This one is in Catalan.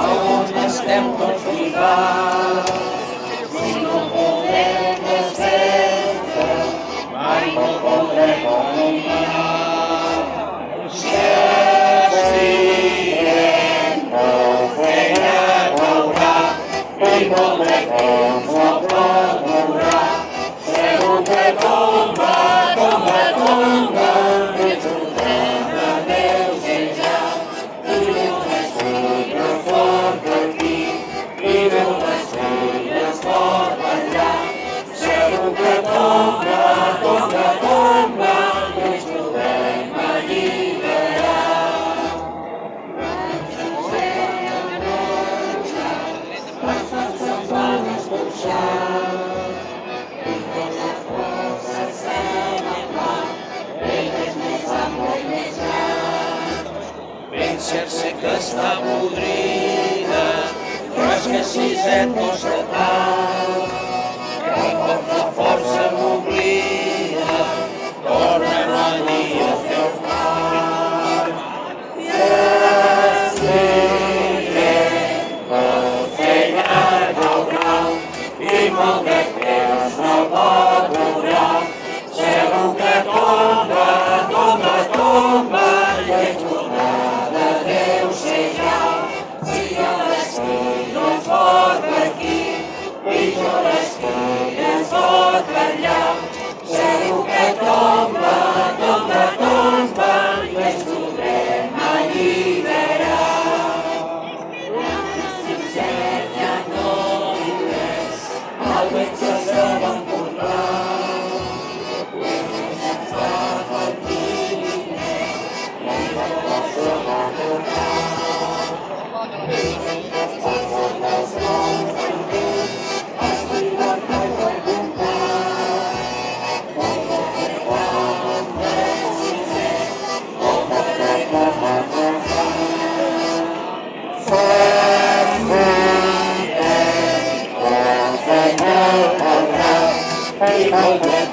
on estem tots privats, si no podem desfer-te, mai no podrem anomenar. Si estiguem molt feina caurà, i molt de temps no pot durar. Segur que tomba, tomba, tomba, i ens podrem redeusejar. I Déu les filles fort aquí, i Déu les filles fort allà. Segur que tomba, tomba, tomba, i ens podrem alliberar. Les forces van escorxar, i tot les forces s'han clar, ell és més ample i més gran. Ben cert sé que està podrida, però és que si et costa tant, que el cop de força m'oblida, torna'm a dir el teu plan. I estiguem molt feina caurà, i molt de temps no pot durar. Segur que tomba, tomba, tomba, i ens tornarà de Déu sellar. Si jo les filles fort aquí, i jo les filles fort per allà. Segur que tomba, tomba, tomba, i ens podrem alliberar. Si cert ja no diu res, el vent se va emportar. Hey,